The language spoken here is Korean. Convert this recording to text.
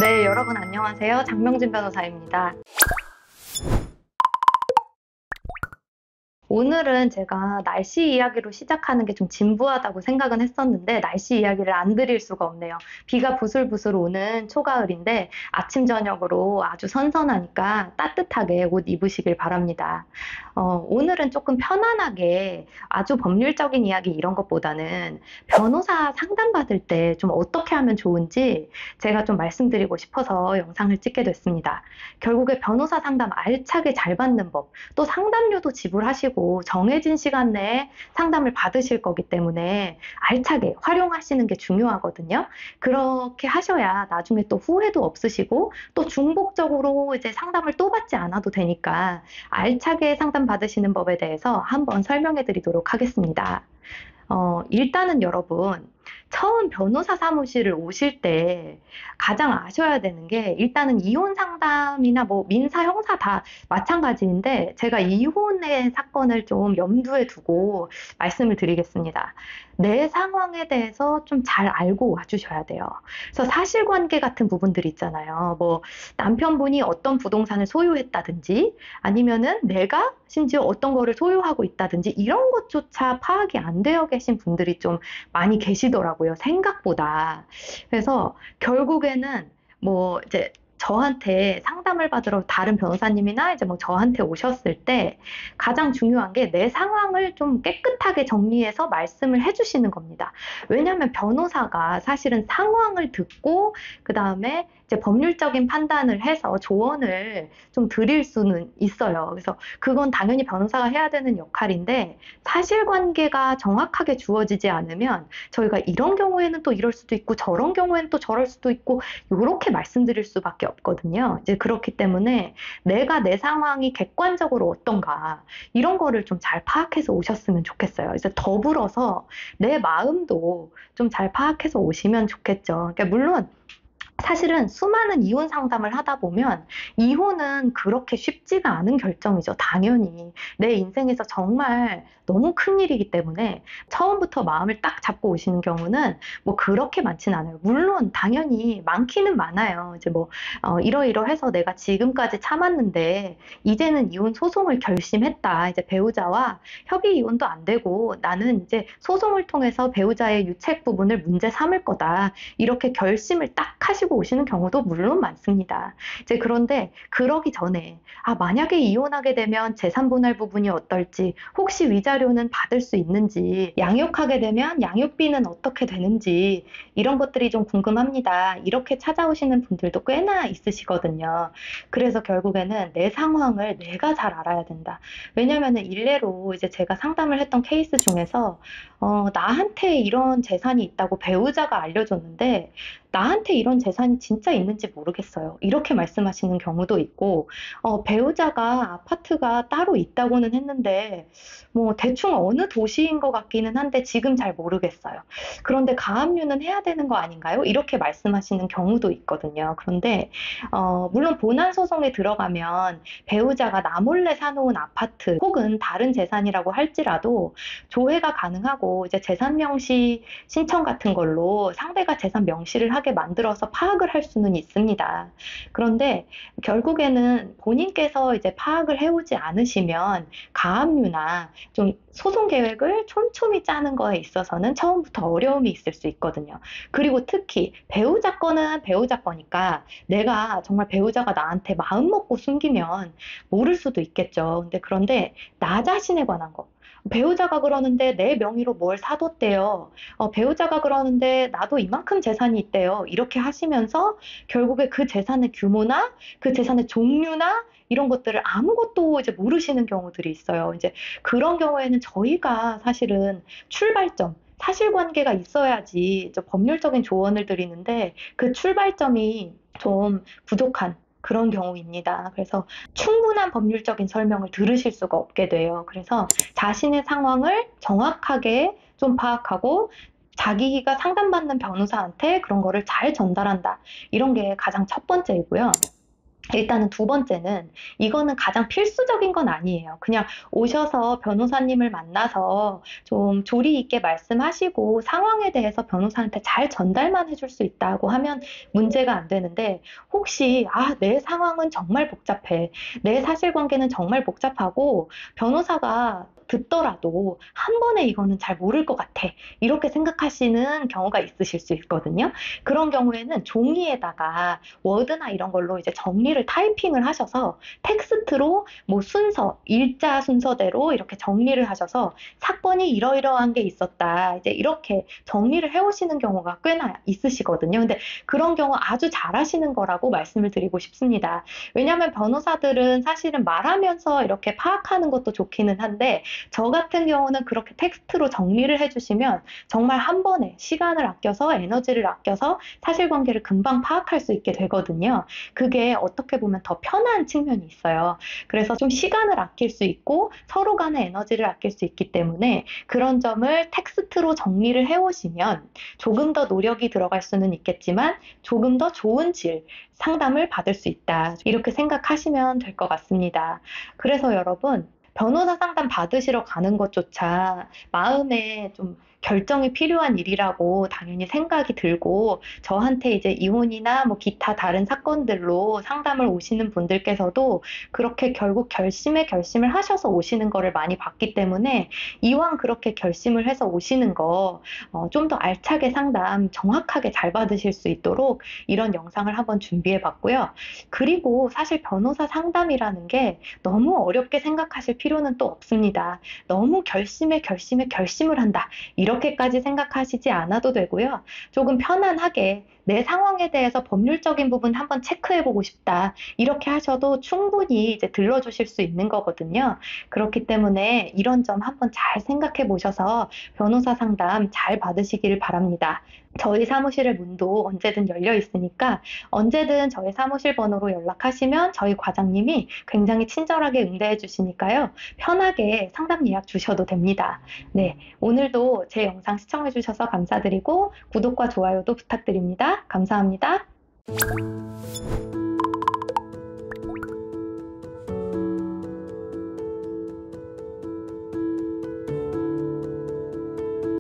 네, 여러분 안녕하세요. 장명진 변호사입니다. 오늘은 제가 날씨 이야기로 시작하는 게 좀 진부하다고 생각은 했었는데 날씨 이야기를 안 드릴 수가 없네요. 비가 부슬부슬 오는 초가을인데 아침 저녁으로 아주 선선하니까 따뜻하게 옷 입으시길 바랍니다. 오늘은 조금 편안하게 아주 법률적인 이야기 이런 것보다는 변호사 상담받을 때 좀 어떻게 하면 좋은지 제가 좀 말씀드리고 싶어서 영상을 찍게 됐습니다. 결국에 변호사 상담 알차게 잘 받는 법, 또 상담료도 지불하시고 정해진 시간 내에 상담을 받으실 거기 때문에 알차게 활용하시는 게 중요하거든요. 그렇게 하셔야 나중에 또 후회도 없으시고 또 중복적으로 이제 상담을 또 받지 않아도 되니까 알차게 상담 받으시는 법에 대해서 한번 설명해 드리도록 하겠습니다. 일단은 여러분, 처음 변호사 사무실을 오실 때 가장 아셔야 되는 게 일단은 이혼 상담이나 뭐 민사, 형사 다 마찬가지인데 제가 이혼의 사건을 좀 염두에 두고 말씀을 드리겠습니다. 내 상황에 대해서 좀 잘 알고 와주셔야 돼요. 그래서 사실관계 같은 부분들 있잖아요. 뭐 남편분이 어떤 부동산을 소유했다든지 아니면은 내가 심지어 어떤 거를 소유하고 있다든지 이런 것조차 파악이 안 되어 계신 분들이 좀 많이 계시더라고요, 생각보다. 그래서 결국에는 뭐 이제 저한테 상담을 받으러 다른 변호사님이나 이제 뭐 저한테 오셨을 때 가장 중요한 게 내 상황을 좀 깨끗하게 정리해서 말씀을 해주시는 겁니다. 왜냐하면 변호사가 사실은 상황을 듣고 그 다음에 이제 법률적인 판단을 해서 조언을 좀 드릴 수는 있어요. 그래서 그건 당연히 변호사가 해야 되는 역할인데 사실관계가 정확하게 주어지지 않으면 저희가 이런 경우에는 또 이럴 수도 있고 저런 경우에는 또 저럴 수도 있고 이렇게 말씀드릴 수밖에 없거든요. 이제 그렇기 때문에 내가 내 상황이 객관적으로 어떤가 이런 거를 좀 잘 파악해서 오셨으면 좋겠어요. 그래서 더불어서 내 마음도 좀 잘 파악해서 오시면 좋겠죠. 그러니까 물론 사실은 수많은 이혼 상담을 하다 보면 이혼은 그렇게 쉽지가 않은 결정이죠. 당연히. 내 인생에서 정말 너무 큰 일이기 때문에 처음부터 마음을 딱 잡고 오시는 경우는 뭐 그렇게 많진 않아요. 물론 당연히 많기는 많아요. 이제 뭐 이러이러해서 내가 지금까지 참았는데 이제는 이혼 소송을 결심했다. 이제 배우자와 협의 이혼도 안 되고 나는 이제 소송을 통해서 배우자의 유책 부분을 문제 삼을 거다. 이렇게 결심을 딱 하시고 오시는 경우도 물론 많습니다. 이제 그런데 그러기 전에 만약에 이혼하게 되면 재산 분할 부분이 어떨지, 혹시 위자료는 받을 수 있는지, 양육하게 되면 양육비는 어떻게 되는지 이런 것들이 좀 궁금합니다. 이렇게 찾아오시는 분들도 꽤나 있으시거든요. 그래서 결국에는 내 상황을 내가 잘 알아야 된다. 왜냐면은 일례로 이제 제가 상담을 했던 케이스 중에서 나한테 이런 재산이 있다고 배우자가 알려줬는데 나한테 이런 재산이 진짜 있는지 모르겠어요. 이렇게 말씀하시는 경우도 있고, 배우자가 아파트가 따로 있다고는 했는데, 뭐, 대충 어느 도시인 것 같기는 한데, 지금 잘 모르겠어요. 그런데 가압류는 해야 되는 거 아닌가요? 이렇게 말씀하시는 경우도 있거든요. 그런데, 물론 본안소송에 들어가면 배우자가 나 몰래 사놓은 아파트 혹은 다른 재산이라고 할지라도 조회가 가능하고, 이제 재산 명시 신청 같은 걸로 상대가 재산 명시를 하게 만들어서 파악을 할 수는 있습니다. 그런데 결국에는 본인께서 이제 파악을 해오지 않으시면 가압류나 좀 소송 계획을 촘촘히 짜는 거에 있어서는 처음부터 어려움이 있을 수 있거든요. 그리고 특히 배우자 거는 배우자 거니까 내가 정말 배우자가 나한테 마음 먹고 숨기면 모를 수도 있겠죠. 그런데 나 자신에 관한 거. 배우자가 그러는데 내 명의로 뭘 사뒀대요. 배우자가 그러는데 나도 이만큼 재산이 있대요. 이렇게 하시면서 결국에 그 재산의 규모나 그 재산의 종류나 이런 것들을 아무것도 이제 모르시는 경우들이 있어요. 이제 그런 경우에는 저희가 사실은 출발점, 사실관계가 있어야지 이제 법률적인 조언을 드리는데 그 출발점이 좀 부족한 그런 경우입니다. 그래서 충분한 법률적인 설명을 들으실 수가 없게 돼요. 그래서 자신의 상황을 정확하게 좀 파악하고 자기가 상담받는 변호사한테 그런 거를 잘 전달한다. 이런 게 가장 첫 번째이고요. 일단은 두 번째는 이거는 가장 필수적인 건 아니에요. 그냥 오셔서 변호사님을 만나서 좀 조리 있게 말씀하시고 상황에 대해서 변호사한테 잘 전달만 해줄 수 있다고 하면 문제가 안 되는데 혹시 내 상황은 정말 복잡해. 내 사실관계는 정말 복잡하고 변호사가 듣더라도 한 번에 이거는 잘 모를 것 같아. 이렇게 생각하시는 경우가 있으실 수 있거든요. 그런 경우에는 종이에다가 워드나 이런 걸로 이제 정리를 타이핑을 하셔서 텍스트로 뭐 순서, 일자 순서대로 이렇게 정리를 하셔서 사건이 이러이러한 게 있었다. 이제 이렇게 정리를 해오시는 경우가 꽤나 있으시거든요. 근데 그런 경우 아주 잘하시는 거라고 말씀을 드리고 싶습니다. 왜냐하면 변호사들은 사실은 말하면서 이렇게 파악하는 것도 좋기는 한데 저 같은 경우는 그렇게 텍스트로 정리를 해주시면 정말 한 번에 시간을 아껴서 에너지를 아껴서 사실관계를 금방 파악할 수 있게 되거든요. 그게 어떻게 보면 더 편한 측면이 있어요. 그래서 좀 시간을 아낄 수 있고 서로 간의 에너지를 아낄 수 있기 때문에 그런 점을 텍스트로 정리를 해오시면 조금 더 노력이 들어갈 수는 있겠지만 조금 더 좋은 질 상담을 받을 수 있다. 이렇게 생각하시면 될 것 같습니다. 그래서 여러분, 변호사 상담 받으시러 가는 것조차 마음에 좀 결정이 필요한 일이라고 당연히 생각이 들고 저한테 이제 이혼이나 뭐 기타 다른 사건들로 상담을 오시는 분들께서도 그렇게 결국 결심을 하셔서 오시는 거를 많이 봤기 때문에 이왕 그렇게 결심을 해서 오시는 거 좀 더 알차게 상담 정확하게 잘 받으실 수 있도록 이런 영상을 한번 준비해 봤고요. 그리고 사실 변호사 상담이라는 게 너무 어렵게 생각하실 필요는 또 없습니다. 너무 결심을 한다. 이렇게까지 생각하시지 않아도 되고요. 조금 편안하게 내 상황에 대해서 법률적인 부분 한번 체크해보고 싶다. 이렇게 하셔도 충분히 이제 들러주실 수 있는 거거든요. 그렇기 때문에 이런 점 한번 잘 생각해 보셔서 변호사 상담 잘 받으시기를 바랍니다. 저희 사무실의 문도 언제든 열려 있으니까 언제든 저희 사무실 번호로 연락하시면 저희 과장님이 굉장히 친절하게 응대해 주시니까요. 편하게 상담 예약 주셔도 됩니다. 네, 오늘도 제 영상 시청해 주셔서 감사드리고 구독과 좋아요도 부탁드립니다. 감사합니다.